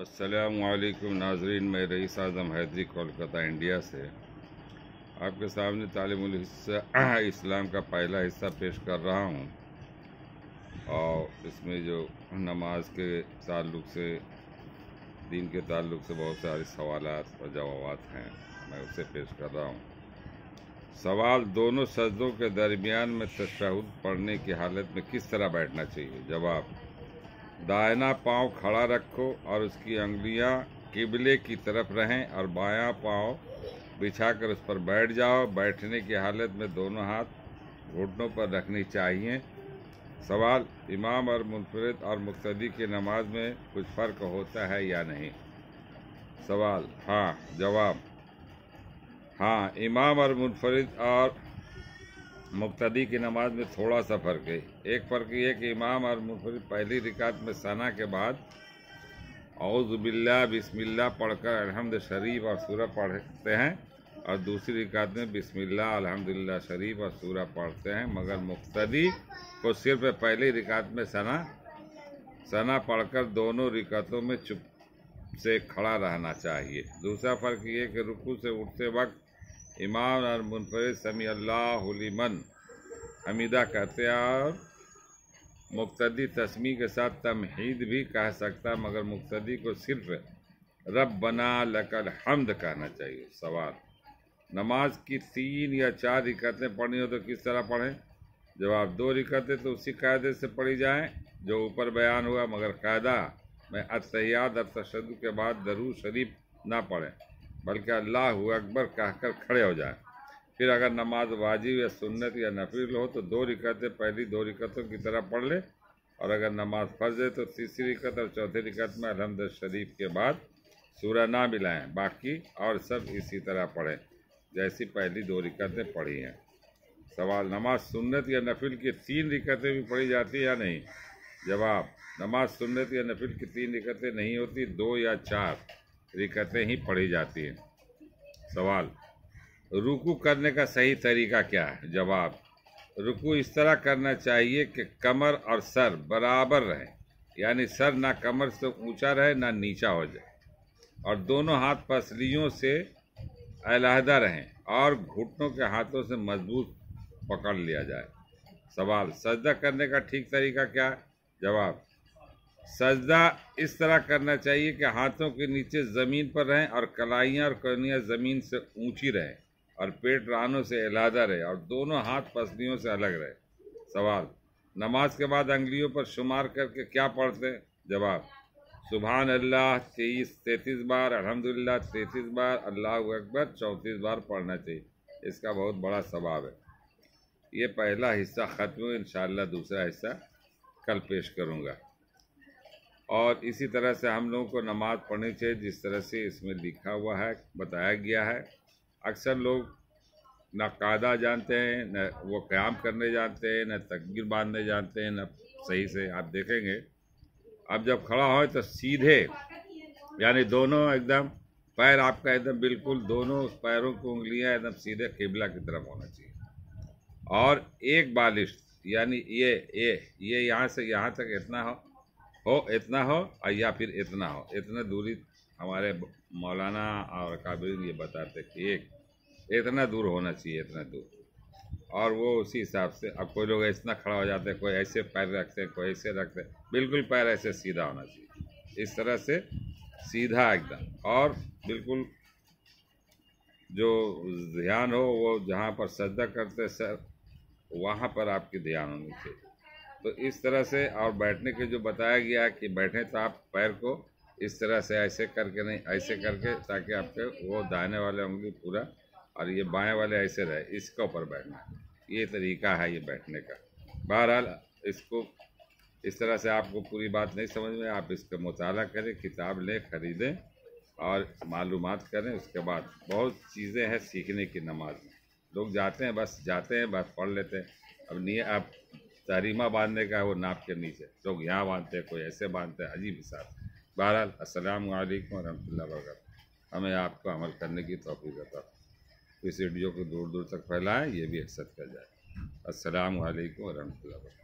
السلام علیکم ناظرین، میں رئیس اعظم حیدری کولکتہ انڈیا سے آپ کے سامنے تعلیم الحصہ اسلام کا پہلا حصہ پیش کر رہا ہوں، اور اس میں جو نماز کے تعلق سے، دین کے تعلق سے بہت سارے سوالات اور جوابات ہیں، میں اسے پیش کر رہا ہوں۔ سوال: دونوں سجدوں کے درمیان میں تشہد پڑھنے کی حالت میں کس طرح بیٹھنا چاہیے؟ جواب: دائنا پاؤں کھڑا رکھو اور اس کی انگلیاں قبلے کی طرف رہیں اور بایاں پاؤں بچھا کر اس پر بیٹھ جاؤ۔ بیٹھنے کی حالت میں دونوں ہاتھ گھٹنوں پر رکھنی چاہیے۔ سوال: امام اور منفرد اور مقتدی کی نماز میں کچھ فرق ہوتا ہے یا نہیں؟ سوال: ہاں۔ جواب: ہاں، امام اور منفرد اور مقتدی کی نماز میں تھوڑا سا فرق ہے۔ ایک فرق یہ کہ امام اور منفرد پہلی رکعت میں ثنا کے بعد اعوذ باللہ بسم اللہ پڑھ کر الحمد شریف اور سورہ پڑھتے ہیں، اور دوسری رکعت میں بسم اللہ الحمدللہ شریف اور سورہ پڑھتے ہیں، مگر مقتدی کو صرف پہلی رکعت میں ثنا پڑھ کر دونوں رکعتوں میں چپ سے کھڑا رہنا چاہیے۔ دوسرا فرق یہ کہ رکوع سے اٹھتے وقت امام اور منفرد سمیع اللہ لمن حمیدہ کہتے ہیں، اور مقتدی تسمیع کے ساتھ تمہید بھی کہہ سکتا، مگر مقتدی کو صرف ربنا لک الحمد کہنا چاہیے۔ سوال: نماز کی 3 یا 4 رکعتیں پڑھنی ہو تو کس طرح پڑھیں؟ جواب: 2 رکعتیں تو اسی قاعدے سے پڑھی جائیں جو اوپر بیان ہوا، مگر قاعدہ میں التحیات اور تشہد کے بعد درود شریف نہ پڑھیں، بلکہ اللہ اکبر کہہ کر کھڑے ہو جائیں۔ پھر اگر نماز واجب یا سنت یا نفل ہو تو 2 رکعتیں پہلی 2 رکعتوں کی طرح پڑھ لے، اور اگر نماز فرض ہے تو تیسری رکعت اور چوتھی رکعت میں الحمد شریف کے بعد سورہ نہ ملائیں، باقی اور سب اسی طرح پڑھیں جیسی پہلی 2 رکعتیں پڑھی ہیں۔ سوال: نماز سنت یا نفل کی 3 رکعتیں بھی پڑھی جاتی ہیں یا نہیں؟ جواب: نماز سنت یا نفل کی 3 رکعتیں نہیں ہوتی، 2 یا 4 رکعتیں ہی پڑھی جاتی ہیں۔ سوال: رکوع کرنے کا صحیح طریقہ کیا ہے؟ جواب: رکوع اس طرح کرنا چاہیے کہ کمر اور سر برابر رہیں، یعنی سر نہ کمر سے اونچا رہے نہ نیچا ہو جائے، اور دونوں ہاتھ پسلیوں سے علیحدہ رہیں اور گھٹنوں کے ہاتھوں سے مضبوط پکڑ لیا جائے۔ سوال: سجدہ کرنے کا ٹھیک طریقہ کیا ہے؟ جواب: سجدہ اس طرح کرنا چاہیے کہ ہاتھوں کے نیچے زمین پر رہیں اور کلائیاں اور کونیاں زمین سے اونچی رہیں، اور پیٹ رانوں سے علیحدہ رہے اور دونوں ہاتھ پسلیوں سے الگ رہے۔ سوال: نماز کے بعد انگلیوں پر شمار کر کے کیا پڑھتے ہیں؟ جواب: سبحان اللہ 33 بار، الحمدللہ 33 بار، اللہ اکبر 34 بار پڑھنا چاہیے۔ اس کا بہت بڑا ثواب ہے۔ یہ پہلا حصہ ختم ہو، انشاءاللہ دوسرا حصہ کل پیش کروں گا۔ اور اسی طرح سے ہم لوگوں کو نماز پڑھنی چاہیے جس طرح سے اس میں لکھا ہوا ہے، بتایا گیا ہے۔ اکثر لوگ نہ قاعدہ جانتے ہیں، نہ وہ قیام کرنے جانتے ہیں، نہ تکبیر باندھنے جانتے ہیں، نہ صحیح سے۔ آپ دیکھیں گے اب جب کھڑا ہوئے تو سیدھے، یعنی دونوں ایک دم پیر آپ کا ایک دم بالکل، دونوں پیروں کی انگلیاں ایک دم سیدھے قبلہ کی طرف ہونا چاہیے، اور ایک بالشت، یعنی یہ یہاں سے یہاں تک اتنا ہو اور یا پھر اتنا ہو، اتنا دوری ہمارے مولانا اور کابرین یہ بتاتے کہ ایک اتنا دور ہونا چاہیے، اتنا دور، اور وہ اسی حساب سے۔ اب کوئی لوگ اتنا کھڑا ہو جاتے ہیں، کوئی ایسے پیر رکھتے ہیں، کوئی ایسے رکھتے ہیں، بالکل پیر ایسے سیدھا ہونا چاہیے، اس طرح سے سیدھا ایک دم، اور بالکل جو دھیان ہو وہ جہاں پر سجدہ کرتے سر، وہاں پر آپ کی دھیان ہونی چاہیے۔ تو اس طرح سے، اور بیٹھنے کے جو بتایا گیا ہے کہ بیٹھیں تو آپ پیر کو اس طرح سے ایسے کر کے نہیں، ایسے کر کے، تاکہ آپ کے وہ دائنے والے انگلی پورا اور یہ بائیں والے ایسے رہے، اس کے اوپر بیٹھنا ہے۔ یہ طریقہ ہے یہ بیٹھنے کا۔ بہرحال اس کو اس طرح سے آپ کو پوری بات نہیں سمجھ میں، آپ اس کا مطالعہ کریں، کتاب لیں، خریدیں اور معلومات کریں۔ اس کے بعد بہت چیزیں ہیں سیکھنے کی نماز میں۔ لوگ جاتے ہیں بس پڑھ لیتے ہیں۔ اب تحریمہ باندھنے کا ہے وہ ناپ کے نیچے، لوگ یہاں باندھتے ہیں، کوئی ایسے باندھتے ہیں، عجیب حساب۔ بہرحال السلام علیکم ورحمۃ اللہ وبرکاتہ۔ ہمیں آپ کو عمل کرنے کی توفیق عطا فرمائے۔ اس ویڈیو کو دور دور تک پھیلائیں، یہ بھی حسد کر جائے۔ السلام علیکم ورحمۃ اللہ وبرکاتہ۔